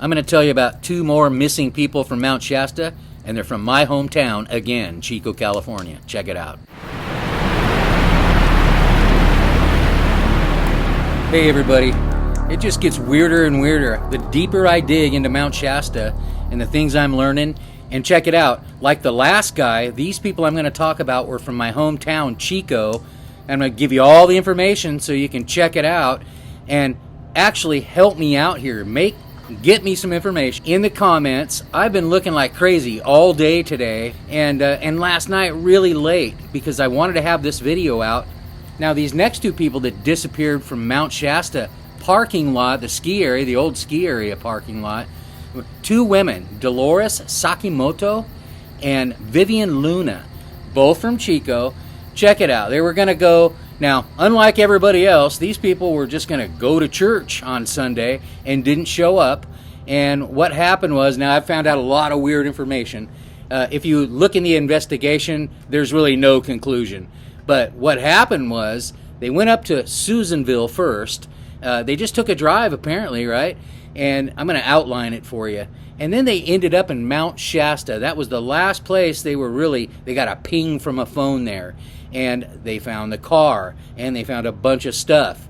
I'm going to tell you about two more missing people from Mount Shasta, and they're from my hometown again, Chico, California. Check it out. Hey everybody, it just gets weirder and weirder the deeper I dig into Mount Shasta and the things I'm learning. And check it out, like the last guy, these people I'm going to talk about were from my hometown, Chico. I'm going to give you all the information so you can check it out and actually help me out here. Get me some information in the comments. I've been looking like crazy all day today and last night really late because I wanted to have this video out. Now these next two people that disappeared from Mount Shasta parking lot, the ski area, the old ski area parking lot, two women, Dolores Sakimoto and Vivian Luna, both from Chico. Check it out. They were going to go. Now, unlike everybody else, these people were just going to go to church on Sunday and didn't show up. And what happened was, now I've found out a lot of weird information. If you look in the investigation, there's really no conclusion. But what happened was, they went up to Susanville first. They just took a drive, apparently, right? And I'm going to outline it for you. And then they ended up in Mount Shasta. That was the last place they got a ping from a phone there. And they found the car, and they found a bunch of stuff.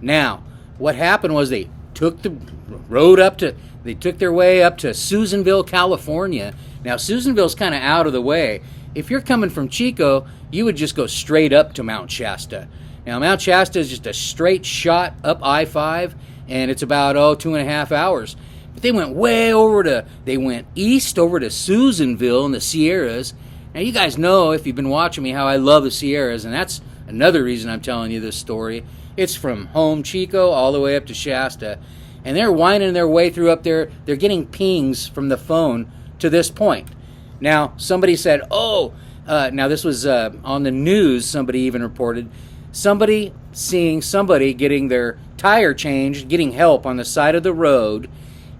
Now, what happened was they took their way up to Susanville, California. Now, Susanville's kind of out of the way. If you're coming from Chico, you would just go straight up to Mount Shasta. Now, Mount Shasta is just a straight shot up I-5, and it's about, 2.5 hours. But they went they went east over to Susanville in the Sierras. Now, you guys know, if you've been watching me, how I love the Sierras, and that's another reason I'm telling you this story. It's from home Chico all the way up to Shasta, and they're winding their way through up there. They're getting pings from the phone to this point. Now, somebody said, now this was on the news, somebody even reported, somebody seeing somebody getting their tire changed, getting help on the side of the road,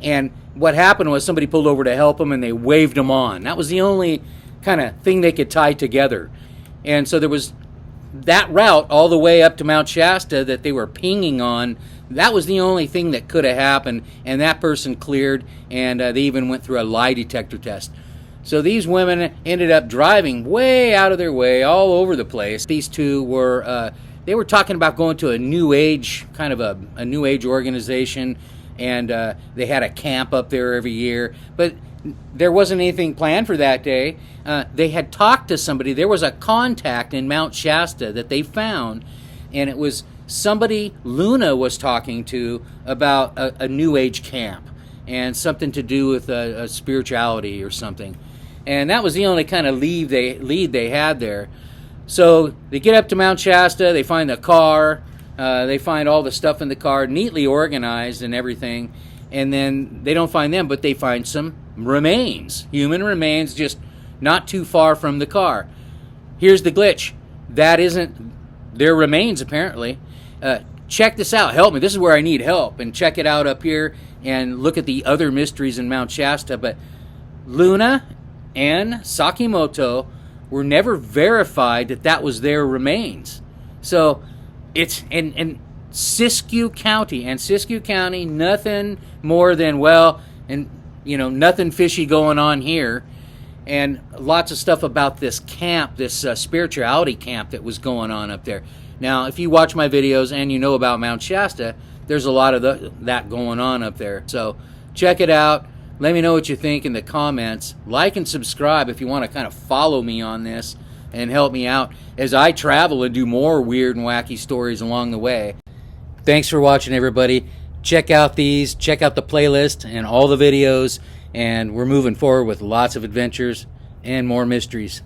and what happened was somebody pulled over to help them and they waved them on. That was the only kind of thing they could tie together. And so there was that route all the way up to Mount Shasta that they were pinging on. That was the only thing that could have happened, and that person cleared, and they even went through a lie detector test. So these women ended up driving way out of their way all over the place. These two were they were talking about going to a new age, kind of a new age organization, and they had a camp up there every year, but there wasn't anything planned for that day. They had talked to somebody. There was a contact in Mount Shasta that they found, and it was somebody Luna was talking to about a new age camp and something to do with a spirituality or something. And that was the only kind of lead they had there. So they get up to Mount Shasta, they find the car, they find all the stuff in the car, neatly organized and everything, and then they don't find them, but they find some remains, human remains, just not too far from the car. Here's the glitch. That isn't their remains, apparently. Check this out. Help me. This is where I need help. And check it out up here and look at the other mysteries in Mount Shasta. But Luna and Sakimoto were never verified that was their remains. So it's in Siskiyou County, nothing more than, nothing fishy going on here. And lots of stuff about this camp, this spirituality camp that was going on up there. Now, if you watch my videos and you know about Mount Shasta, there's a lot of that going on up there. So check it out. Let me know what you think in the comments. Like and subscribe if you want to kind of follow me on this and help me out as I travel and do more weird and wacky stories along the way. Thanks for watching, everybody. Check out the playlist and all the videos, and we're moving forward with lots of adventures and more mysteries.